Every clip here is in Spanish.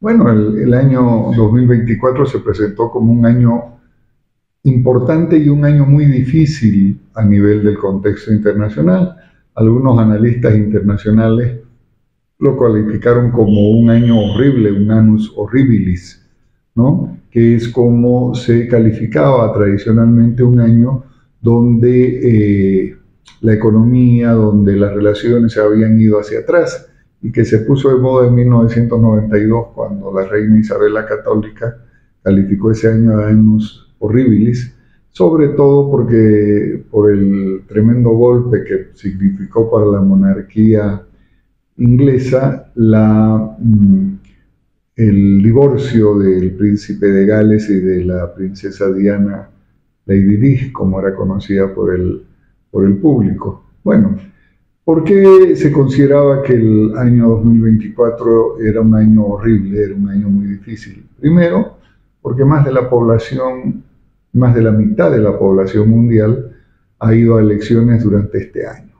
Bueno, el año 2024 se presentó como un año importante y un año muy difícil a nivel del contexto internacional. Algunos analistas internacionales lo calificaron como un año horrible, un annus horribilis, ¿no? Que es como se calificaba tradicionalmente un año donde la economía, donde las relaciones se habían ido hacia atrás y que se puso de moda en 1992 cuando la reina Isabel la Católica calificó ese año de annus horribilis, sobre todo porque por el tremendo golpe que significó para la monarquía inglesa el divorcio del príncipe de Gales y de la princesa Diana Lady Di, como era conocida por el público. Bueno, ¿por qué se consideraba que el año 2024 era un año horrible, era un año muy difícil? Primero, porque más de la mitad de la población mundial ha ido a elecciones durante este año.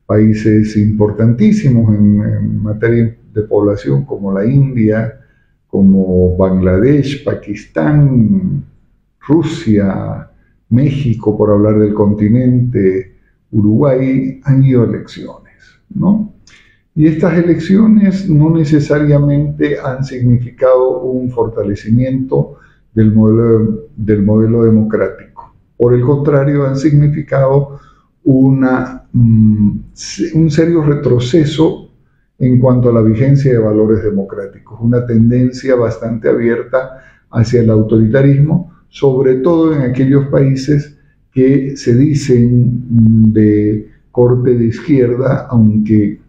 Países importantísimos en materia de población como la India, como Bangladesh, Pakistán, Rusia, México, por hablar del continente, Uruguay, han ido a elecciones, ¿no? Y estas elecciones no necesariamente han significado un fortalecimiento del modelo democrático. Por el contrario, han significado un serio retroceso en cuanto a la vigencia de valores democráticos, una tendencia bastante abierta hacia el autoritarismo, sobre todo en aquellos países que se dicen de corte de izquierda, aunque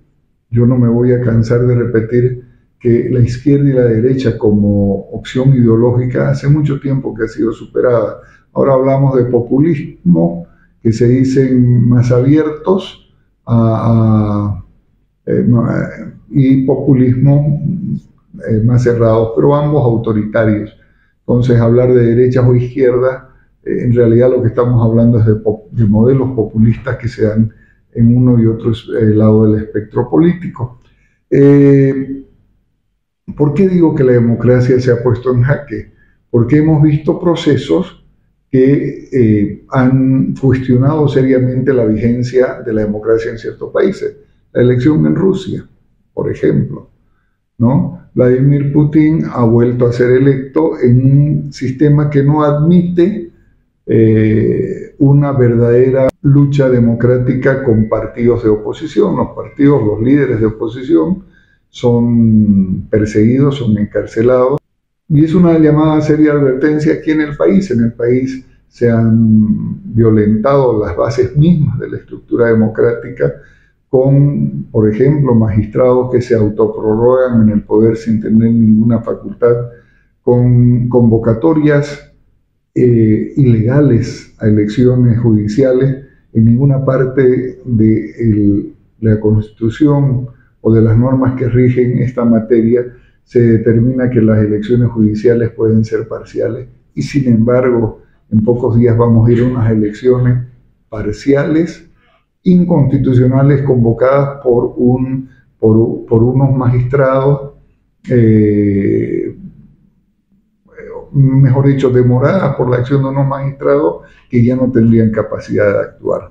yo no me voy a cansar de repetir que la izquierda y la derecha como opción ideológica hace mucho tiempo que ha sido superada. Ahora hablamos de populismo, que se dicen más abiertos y populismo más cerrados, pero ambos autoritarios. Entonces, hablar de derechas o izquierdas, en realidad lo que estamos hablando es de modelos populistas que se dan en uno y otro lado del espectro político. ¿Por qué digo que la democracia se ha puesto en jaque? Porque hemos visto procesos que han cuestionado seriamente la vigencia de la democracia en ciertos países. La elección en Rusia, por ejemplo, ¿no? Vladimir Putin ha vuelto a ser electo en un sistema que no admite una verdadera lucha democrática con partidos de oposición. Los líderes de oposición son perseguidos, son encarcelados. Y es una llamada seria advertencia aquí en el país. En el país se han violentado las bases mismas de la estructura democrática con, por ejemplo, magistrados que se autoprorrogan en el poder sin tener ninguna facultad, con convocatorias ilegales a elecciones judiciales. En ninguna parte de la Constitución o de las normas que rigen esta materia se determina que las elecciones judiciales pueden ser parciales, y sin embargo en pocos días vamos a ir a unas elecciones parciales, inconstitucionales, convocadas por unos magistrados, mejor dicho, demoradas por la acción de unos magistrados que ya no tendrían capacidad de actuar.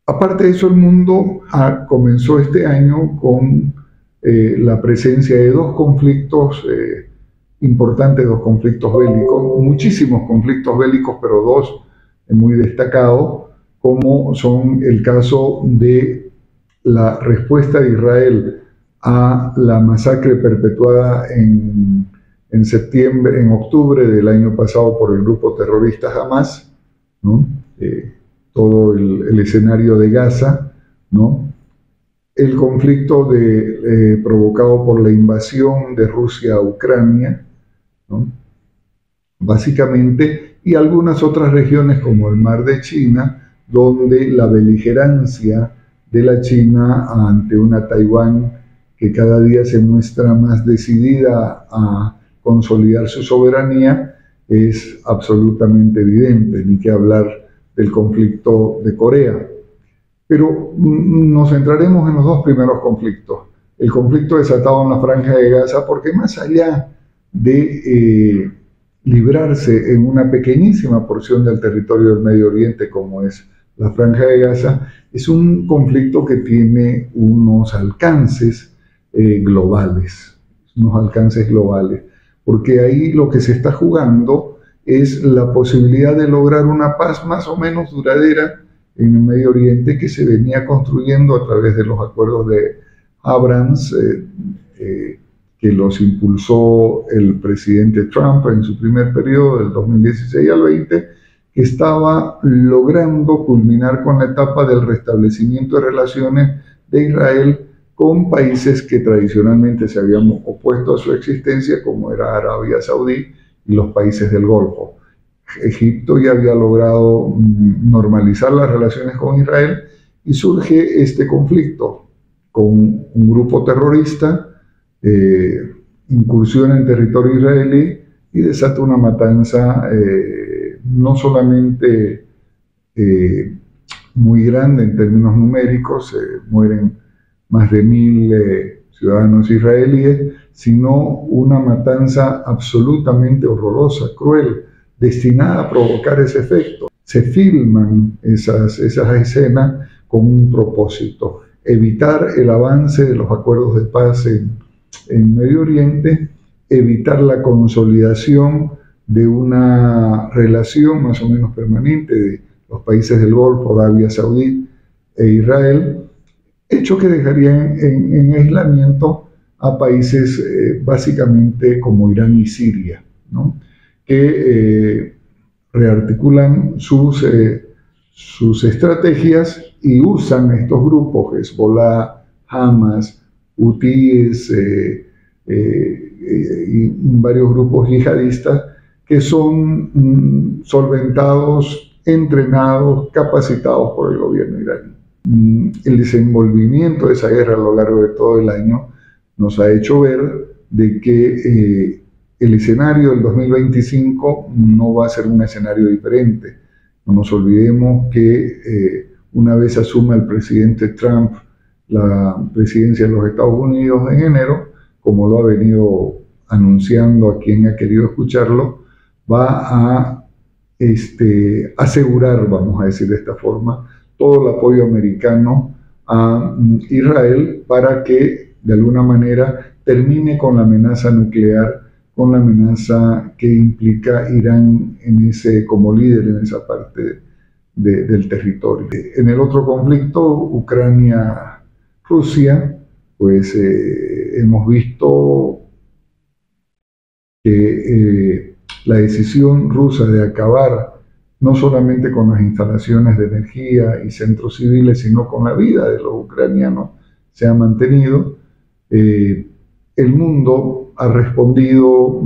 Aparte de eso, el mundo comenzó este año con la presencia de dos conflictos importantes, dos conflictos bélicos, muchísimos conflictos bélicos, pero dos muy destacados, como son el caso de la respuesta de Israel a la masacre perpetuada en octubre del año pasado por el grupo terrorista Hamas, ¿no? Todo el escenario de Gaza, ¿no? El conflicto provocado por la invasión de Rusia a Ucrania, ¿no? Básicamente, y algunas otras regiones como el Mar de China, donde la beligerancia de la China ante una Taiwán que cada día se muestra más decidida a consolidar su soberanía es absolutamente evidente, ni que hablar del conflicto de Corea. Pero nos centraremos en los dos primeros conflictos. el conflicto desatado en la Franja de Gaza, porque más allá de librarse en una pequeñísima porción del territorio del Medio Oriente, como es la Franja de Gaza, es un conflicto que tiene unos alcances globales, porque ahí lo que se está jugando es la posibilidad de lograr una paz más o menos duradera en el Medio Oriente, que se venía construyendo a través de los acuerdos de Abrams, que los impulsó el presidente Trump en su primer periodo, del 2016 al 20, que estaba logrando culminar con la etapa del restablecimiento de relaciones de Israel con países que tradicionalmente se habían opuesto a su existencia, como era Arabia Saudí y los países del Golfo. Egipto ya había logrado normalizar las relaciones con Israel y surge este conflicto con un grupo terrorista, incursiona en territorio israelí y desata una matanza no solamente muy grande en términos numéricos, mueren más de 1000 ciudadanos israelíes, sino una matanza absolutamente horrorosa, cruel, destinada a provocar ese efecto. Se filman esas escenas con un propósito: evitar el avance de los acuerdos de paz en Medio Oriente, evitar la consolidación de una relación más o menos permanente de los países del Golfo, Arabia Saudí e Israel, hecho que dejaría en aislamiento a países básicamente como Irán y Siria, ¿no?, que rearticulan sus estrategias y usan estos grupos, Hezbollah, Hamas, hutíes y varios grupos yihadistas, que son solventados, entrenados, capacitados por el gobierno iraní. El desenvolvimiento de esa guerra a lo largo de todo el año nos ha hecho ver de que el escenario del 2025 no va a ser un escenario diferente. No nos olvidemos que una vez asuma el presidente Trump la presidencia de los Estados Unidos en enero, como lo ha venido anunciando a quien ha querido escucharlo, va a asegurar, vamos a decir de esta forma, todo el apoyo americano a Israel para que de alguna manera termine con la amenaza nuclear, con la amenaza que implica Irán como líder en esa parte del territorio. En el otro conflicto, Ucrania-Rusia, pues hemos visto que la decisión rusa de acabar no solamente con las instalaciones de energía y centros civiles, sino con la vida de los ucranianos, se ha mantenido. El mundo ha respondido,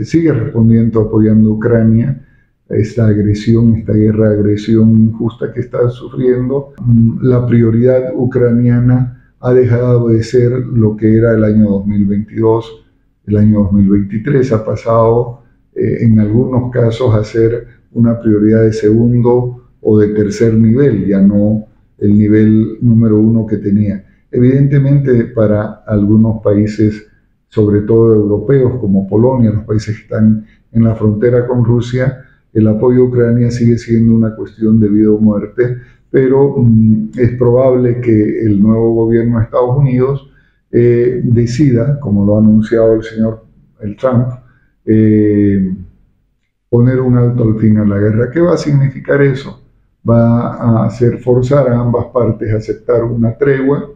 sigue respondiendo, apoyando a Ucrania, esta guerra de agresión injusta que está sufriendo. La prioridad ucraniana ha dejado de ser lo que era el año 2022, el año 2023 ha pasado en algunos casos a ser una prioridad de segundo o de tercer nivel, ya no el nivel número 1 que tenía. Evidentemente, para algunos países, sobre todo europeos como Polonia, los países que están en la frontera con Rusia, el apoyo a Ucrania sigue siendo una cuestión de vida o muerte, pero es probable que el nuevo gobierno de Estados Unidos decida, como lo ha anunciado el Trump, poner un alto al fin a la guerra. ¿Qué va a significar eso? Va a hacer forzar a ambas partes a aceptar una tregua,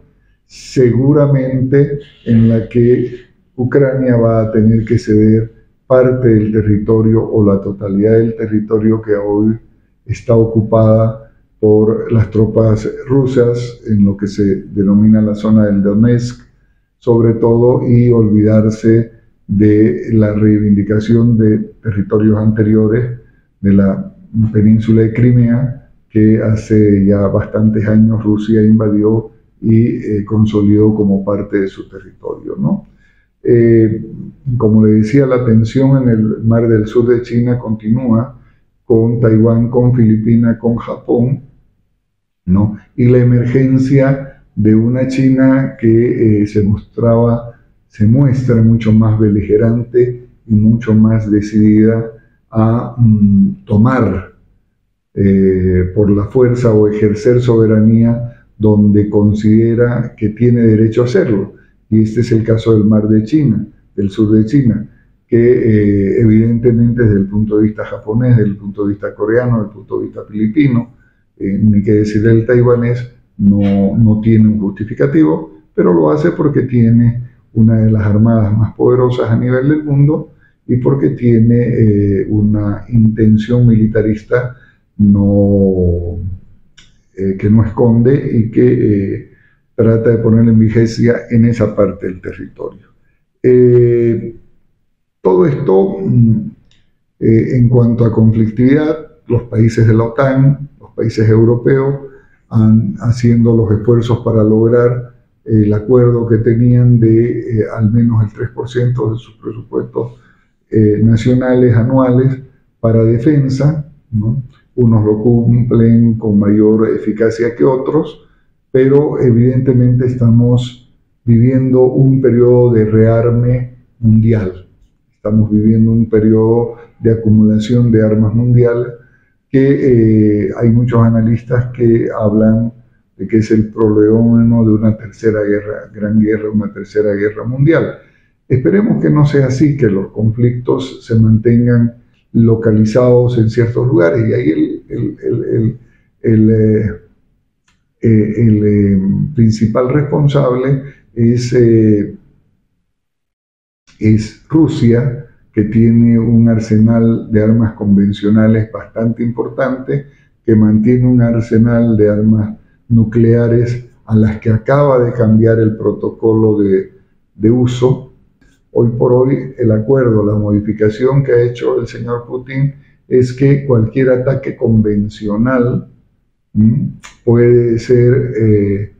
seguramente en la que Ucrania va a tener que ceder parte del territorio o la totalidad del territorio que hoy está ocupada por las tropas rusas en lo que se denomina la zona del Donetsk, sobre todo, y olvidarse de la reivindicación de territorios anteriores de la península de Crimea, que hace ya bastantes años Rusia invadió y consolidó como parte de su territorio, ¿no? Como le decía, la tensión en el mar del sur de China continúa con Taiwán, con Filipinas, con Japón, ¿no? Y la emergencia de una China que se muestra mucho más beligerante y mucho más decidida a tomar por la fuerza o ejercer soberanía donde considera que tiene derecho a hacerlo. Y este es el caso del mar de China, del sur de China, que evidentemente desde el punto de vista japonés, desde el punto de vista coreano, desde el punto de vista filipino, ni que decir el taiwanés, no tiene un justificativo, pero lo hace porque tiene una de las armadas más poderosas a nivel del mundo y porque tiene una intención militarista que no esconde y que trata de poner en vigencia en esa parte del territorio. Todo esto, en cuanto a conflictividad, los países de la OTAN, los países europeos, haciendo los esfuerzos para lograr el acuerdo que tenían de al menos el 3% de sus presupuestos nacionales anuales para defensa, ¿no? Unos lo cumplen con mayor eficacia que otros, pero evidentemente estamos viviendo un periodo de rearme mundial. Estamos viviendo un periodo de acumulación de armas mundial que hay muchos analistas que hablan de que es el prolegómeno de una tercera guerra, gran guerra, una tercera guerra mundial. Esperemos que no sea así, que los conflictos se mantengan localizados en ciertos lugares, y ahí el principal responsable es Rusia, que tiene un arsenal de armas convencionales bastante importante, que mantiene un arsenal de armas nucleares a las que acaba de cambiar el protocolo de uso. Hoy por hoy el acuerdo, la modificación que ha hecho el señor Putin es que cualquier ataque convencional puede ser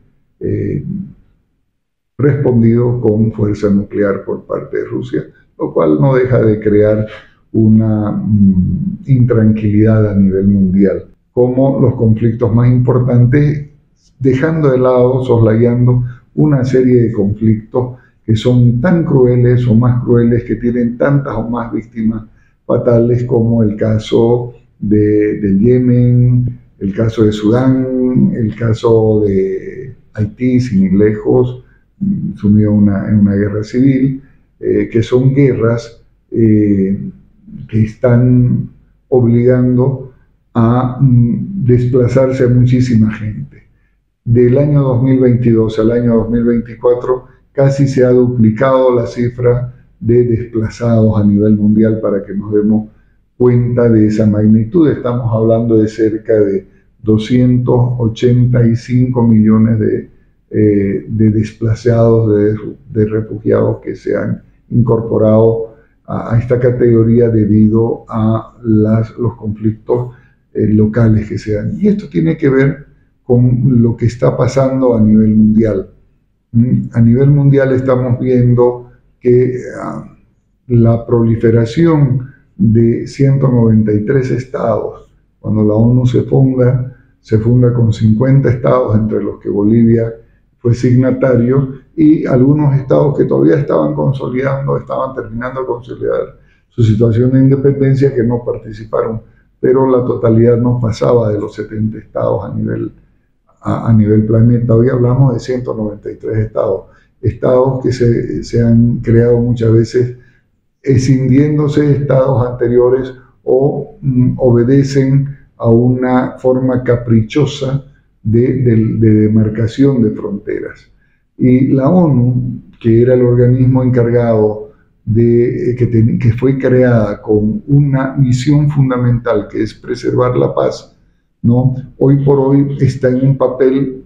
respondido con fuerza nuclear por parte de Rusia, lo cual no deja de crear una intranquilidad a nivel mundial, como los conflictos más importantes, dejando de lado, soslayando una serie de conflictos que son tan crueles o más crueles, que tienen tantas o más víctimas fatales, como el caso del Yemen, el caso de Sudán, el caso de Haití, sin ir lejos, sumido en una guerra civil, que son guerras que están obligando a desplazarse a muchísima gente. Del año 2022 al año 2024 casi se ha duplicado la cifra de desplazados a nivel mundial, para que nos demos cuenta de esa magnitud. Estamos hablando de cerca de 285 millones de desplazados, de refugiados que se han incorporado a esta categoría debido a los conflictos locales que se dan. Y esto tiene que ver con lo que está pasando a nivel mundial. A nivel mundial estamos viendo que la proliferación de 193 estados, cuando la ONU se funda con 50 estados, entre los que Bolivia fue signatario, y algunos estados que todavía estaban terminando de consolidar su situación de independencia, que no participaron, pero la totalidad no pasaba de los 70 estados a nivel planeta. Hoy hablamos de 193 estados que se han creado muchas veces escindiéndose de estados anteriores o obedecen a una forma caprichosa de demarcación de fronteras. Y la ONU, que era el organismo encargado que fue creada con una misión fundamental, que es preservar la paz, ¿no? Hoy por hoy está en un papel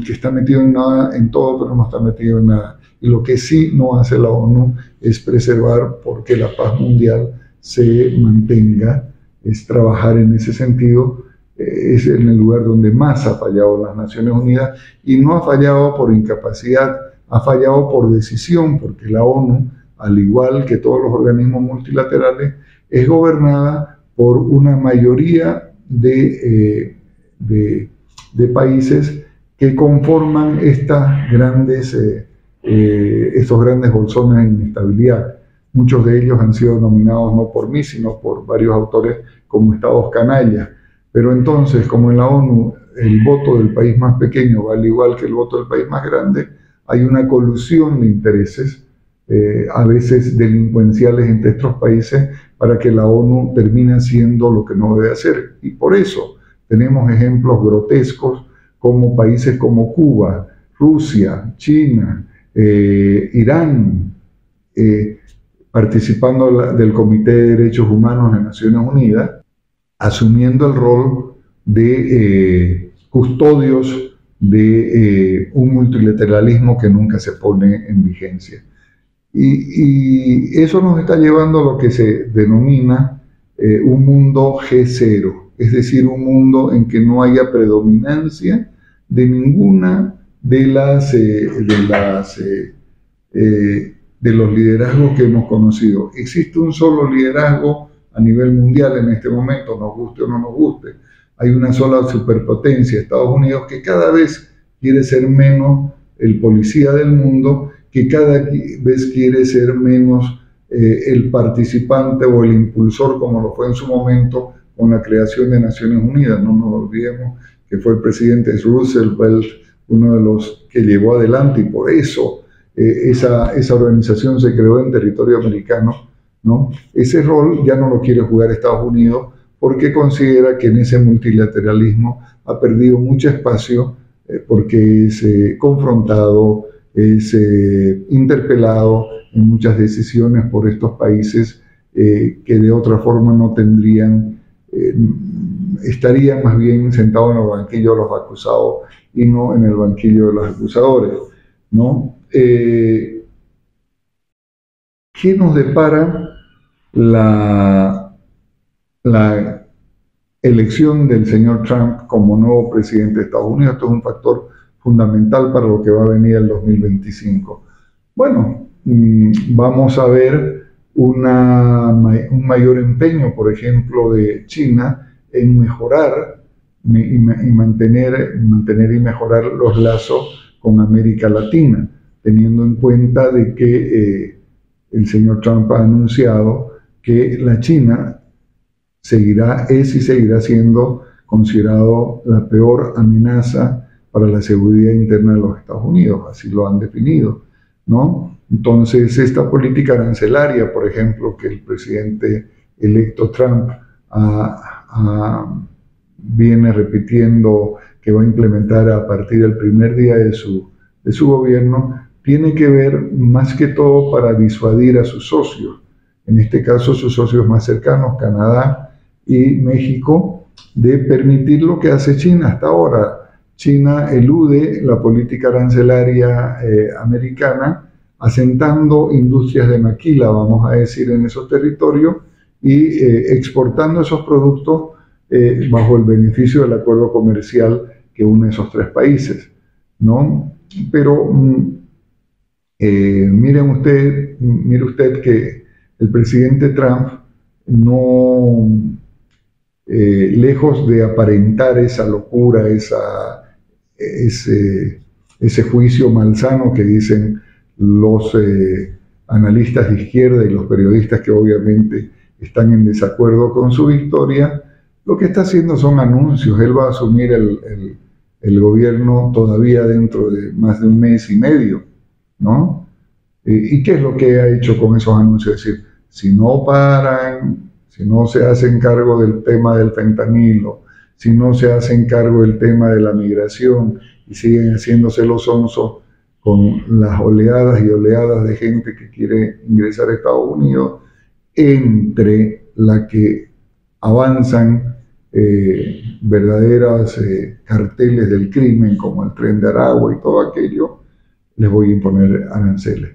que está metido en todo, pero no está metido en nada. Y lo que sí no hace la ONU es preservar porque la paz mundial se mantenga, es trabajar en ese sentido. Es en el lugar donde más ha fallado las Naciones Unidas, y no ha fallado por incapacidad, ha fallado por decisión, porque la ONU, al igual que todos los organismos multilaterales, es gobernada por una mayoría de países que conforman estos grandes bolsones de inestabilidad. Muchos de ellos han sido nominados no por mí, sino por varios autores como estados canallas. Pero entonces, como en la ONU el voto del país más pequeño vale igual que el voto del país más grande, hay una colusión de intereses, a veces delincuenciales entre estos países, para que la ONU termine haciendo lo que no debe hacer. Y por eso tenemos ejemplos grotescos como países como Cuba, Rusia, China, Irán, participando del Comité de Derechos Humanos de Naciones Unidas, asumiendo el rol de custodios de un multilateralismo que nunca se pone en vigencia. Y eso nos está llevando a lo que se denomina un mundo G0, es decir, un mundo en que no haya predominancia de ninguna de los liderazgos que hemos conocido. Existe un solo liderazgo a nivel mundial en este momento, nos guste o no nos guste. Hay una sola superpotencia, Estados Unidos, que cada vez quiere ser menos el policía del mundo, que cada vez quiere ser menos el participante o el impulsor, como lo fue en su momento con la creación de Naciones Unidas. No nos olvidemos que fue el presidente Roosevelt uno de los que llevó adelante, y por eso esa organización se creó en territorio americano, ¿no? Ese rol ya no lo quiere jugar Estados Unidos porque considera que en ese multilateralismo ha perdido mucho espacio, porque es confrontado, es interpelado en muchas decisiones por estos países que de otra forma no tendrían, estarían más bien sentados en el banquillo de los acusados y no en el banquillo de los acusadores, ¿no? ¿Qué nos depara la elección del señor Trump como nuevo presidente de Estados Unidos? Esto es un factor fundamental para lo que va a venir el 2025. Bueno, vamos a ver un mayor empeño, por ejemplo, de China en mejorar y mantener y mejorar los lazos con América Latina, teniendo en cuenta de que el señor Trump ha anunciado que la China es y seguirá siendo considerado la peor amenaza para la seguridad interna de los Estados Unidos, así lo han definido, ¿no? Entonces, esta política arancelaria, por ejemplo, que el presidente electo Trump viene repitiendo que va a implementar a partir del primer día de su gobierno, tiene que ver más que todo para disuadir a sus socios, en este caso sus socios más cercanos, Canadá y México, de permitir lo que hace China hasta ahora. China elude la política arancelaria americana, asentando industrias de maquila, vamos a decir, en esos territorios y exportando esos productos bajo el beneficio del acuerdo comercial que une esos tres países, ¿no? Pero mire usted que el presidente Trump no, lejos de aparentar esa locura, ese juicio malsano que dicen los analistas de izquierda y los periodistas que obviamente están en desacuerdo con su victoria, lo que está haciendo son anuncios. Él va a asumir el gobierno todavía dentro de más de un mes y medio, ¿no? ¿Y qué es lo que ha hecho con esos anuncios? Es decir, si no paran, si no se hacen cargo del tema del fentanilo, si no se hacen cargo del tema de la migración y siguen haciéndose los onzos con las oleadas y oleadas de gente que quiere ingresar a Estados Unidos, entre la que avanzan verdaderas carteles del crimen como el Tren de Aragua y todo aquello, les voy a imponer aranceles.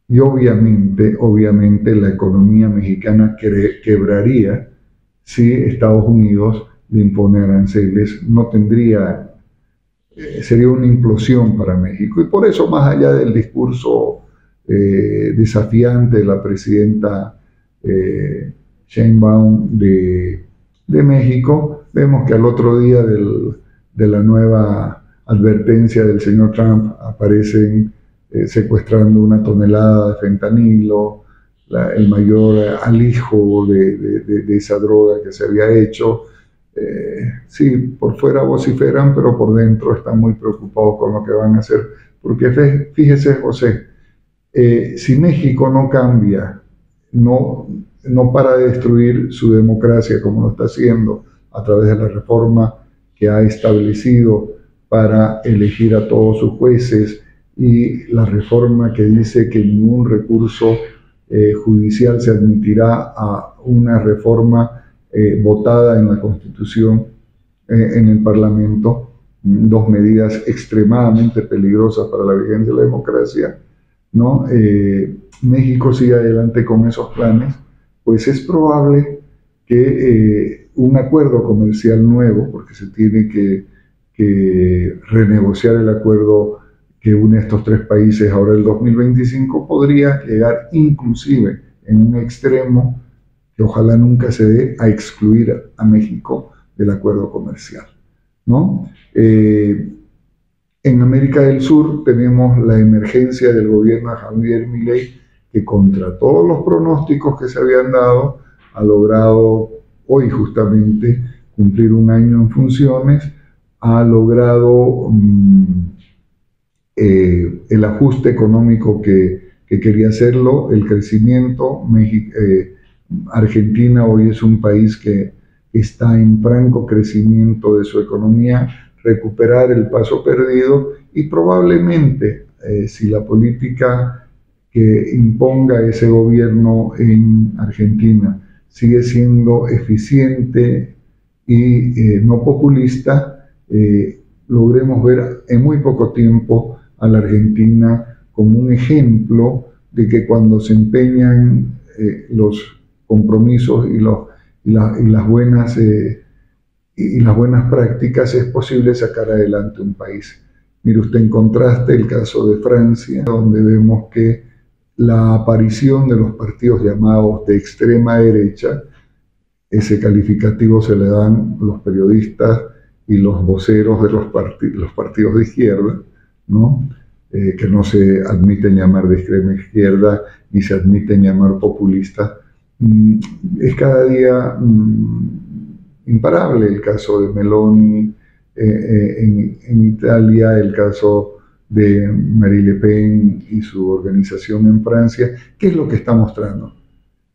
Y obviamente la economía mexicana quebraría si Estados Unidos le impone aranceles. No tendría, sería una implosión para México. Y por eso, más allá del discurso desafiante de la presidenta Sheinbaum de México, vemos que al otro día de la nueva advertencia del señor Trump aparecen secuestrando 1 tonelada de fentanilo, el mayor alijo de esa droga que se había hecho. Sí, por fuera vociferan, pero por dentro están muy preocupados con lo que van a hacer. Porque fíjese, José, si México no cambia, no para de destruir su democracia como lo está haciendo a través de la reforma que ha establecido para elegir a todos sus jueces y la reforma que dice que ningún recurso judicial se admitirá a una reforma votada en la Constitución, en el Parlamento, 2 medidas extremadamente peligrosas para la vigencia de la democracia, ¿no? México sigue adelante con esos planes, pues es probable que un acuerdo comercial nuevo, porque se tiene que renegociar el acuerdo que une a estos 3 países ahora el 2025, podría llegar inclusive en un extremo que ojalá nunca se dé, a excluir a México del acuerdo comercial, ¿no? En América del Sur tenemos la emergencia del gobierno de Javier Milei, que contra todos los pronósticos que se habían dado, ha logrado hoy justamente cumplir 1 año en funciones, ha logrado el ajuste económico que quería hacerlo, el crecimiento. Argentina hoy es un país que está en franco crecimiento de su economía, recuperar el paso perdido y probablemente si la política que imponga ese gobierno en Argentina sigue siendo eficiente y no populista, logremos ver en muy poco tiempo a la Argentina como un ejemplo de que cuando se empeñan los compromisos y las buenas prácticas, es posible sacar adelante un país. Mire usted en contraste el caso de Francia, donde vemos que la aparición de los partidos llamados de extrema derecha, ese calificativo se le dan los periodistas y los voceros de los partidos de izquierda, ¿no? Que no se admiten llamar de extrema izquierda ni se admiten llamar populistas. Es cada día imparable el caso de Meloni en Italia, el caso de Marine Le Pen y su organización en Francia. ¿Qué es lo que está mostrando?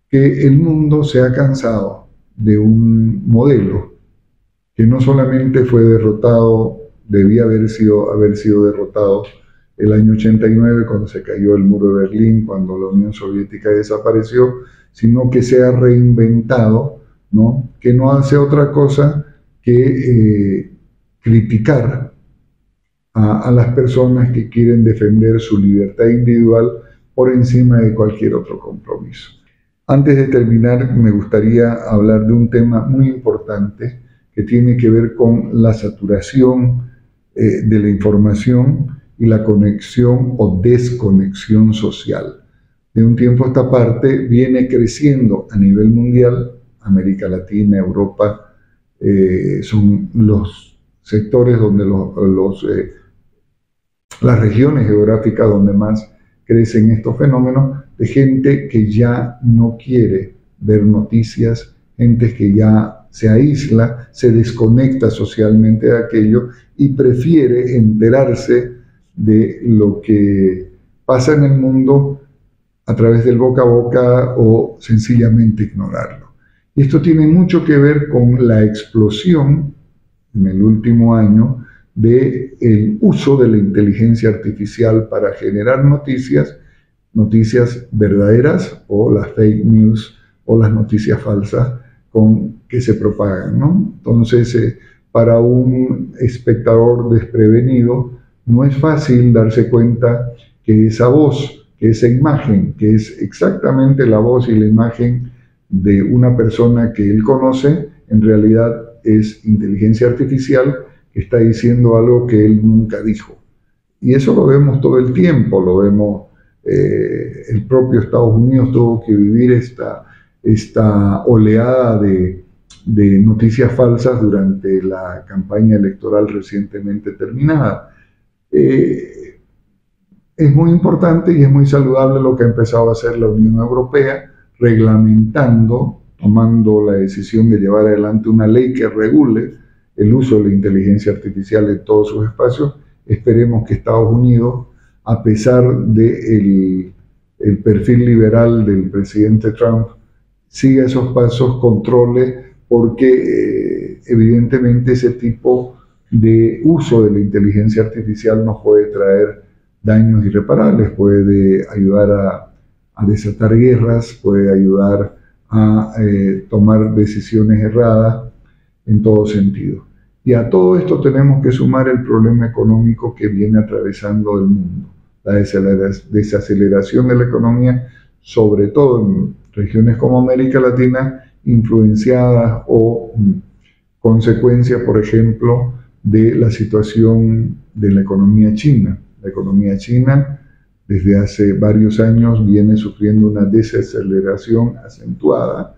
Que el mundo se ha cansado de un modelo que no solamente fue derrotado, debía haber sido derrotado el año 89 cuando se cayó el muro de Berlín, cuando la Unión Soviética desapareció, sino que se ha reinventado, ¿no? Que no hace otra cosa que criticar a las personas que quieren defender su libertad individual por encima de cualquier otro compromiso. Antes de terminar, me gustaría hablar de un tema muy importante que tiene que ver con la saturación de la información y la conexión o desconexión social. De un tiempo a esta parte viene creciendo a nivel mundial, América Latina, Europa, son los sectores donde las regiones geográficas donde más crecen estos fenómenos, de gente que ya no quiere ver noticias, gente que ya se aísla, se desconecta socialmente de aquello y prefiere enterarse de lo que pasa en el mundo a través del boca a boca o sencillamente ignorarlo. Y esto tiene mucho que ver con la explosión en el último año del uso de la inteligencia artificial para generar noticias verdaderas o las fake news o las noticias falsas que se propagan, ¿no? Entonces, para un espectador desprevenido, no es fácil darse cuenta que esa voz, que esa imagen, que es exactamente la voz y la imagen de una persona que él conoce, en realidad es inteligencia artificial que está diciendo algo que él nunca dijo. Y eso lo vemos todo el tiempo, lo vemos, el propio Estados Unidos tuvo que vivir esta oleada de de noticias falsas durante la campaña electoral recientemente terminada. Es muy importante y es muy saludable lo que ha empezado a hacer la Unión Europea, reglamentando, tomando la decisión de llevar adelante una ley que regule el uso de la inteligencia artificial en todos sus espacios. Esperemos que Estados Unidos, a pesar del perfil liberal del presidente Trump, siga esos pasos, controle, porque evidentemente ese tipo de uso de la inteligencia artificial nos puede traer daños irreparables, puede ayudar a desatar guerras, puede ayudar a tomar decisiones erradas en todo sentido. Y a todo esto tenemos que sumar el problema económico que viene atravesando el mundo, la desaceleración de la economía, sobre todo en regiones como América Latina, influenciadas o consecuencia, por ejemplo, de la situación de la economía china. La economía china desde hace varios años viene sufriendo una desaceleración acentuada.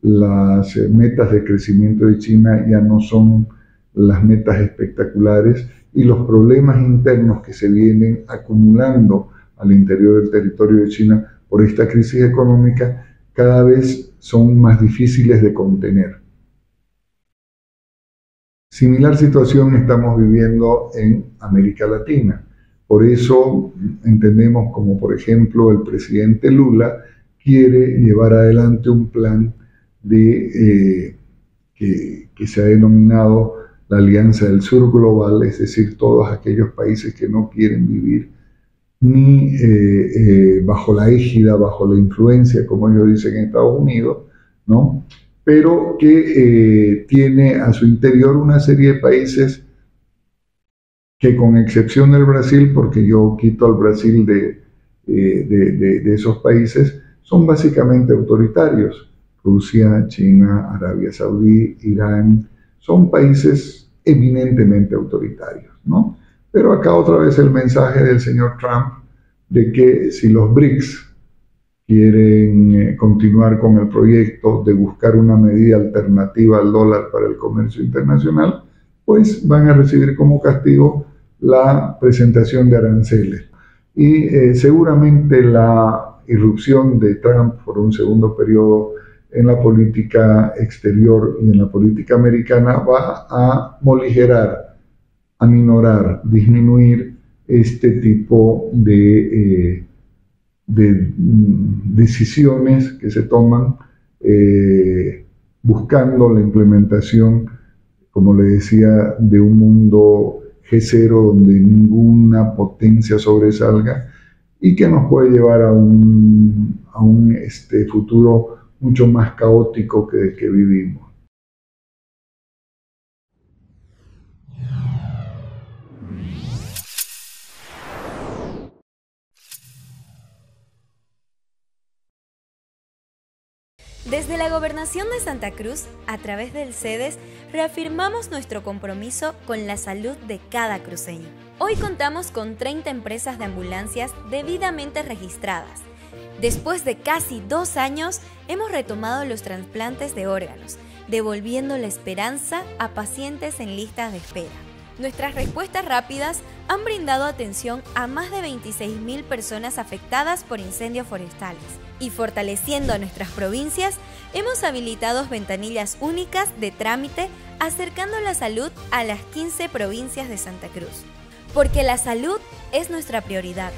Las metas de crecimiento de China ya no son las metas espectaculares y los problemas internos que se vienen acumulando al interior del territorio de China por esta crisis económica cada vez son más difíciles de contener. Similar situación estamos viviendo en América Latina. Por eso entendemos como, por ejemplo, el presidente Lula quiere llevar adelante un plan que se ha denominado la Alianza del Sur Global, es decir, todos aquellos países que no quieren vivir ni bajo la égida, bajo la influencia, como ellos dicen en Estados Unidos, ¿no? Pero que tiene a su interior una serie de países que, con excepción del Brasil, porque yo quito al Brasil de esos países, son básicamente autoritarios. Rusia, China, Arabia Saudí, Irán, son países eminentemente autoritarios, ¿no? Pero acá otra vez el mensaje del señor Trump de que si los BRICS quieren continuar con el proyecto de buscar una medida alternativa al dólar para el comercio internacional, pues van a recibir como castigo la presentación de aranceles. Y seguramente la irrupción de Trump por un segundo periodo en la política exterior y en la política americana va a moligerar, aminorar, disminuir este tipo de decisiones que se toman buscando la implementación, como le decía, de un mundo G0 donde ninguna potencia sobresalga y que nos puede llevar a un futuro mucho más caótico que el que vivimos. Desde la Gobernación de Santa Cruz, a través del CEDES, reafirmamos nuestro compromiso con la salud de cada cruceño. Hoy contamos con 30 empresas de ambulancias debidamente registradas. Después de casi 2 años, hemos retomado los trasplantes de órganos, devolviendo la esperanza a pacientes en listas de espera. Nuestras respuestas rápidas han brindado atención a más de 26.000 personas afectadas por incendios forestales. Y fortaleciendo a nuestras provincias, hemos habilitado ventanillas únicas de trámite, acercando la salud a las 15 provincias de Santa Cruz. Porque la salud es nuestra prioridad.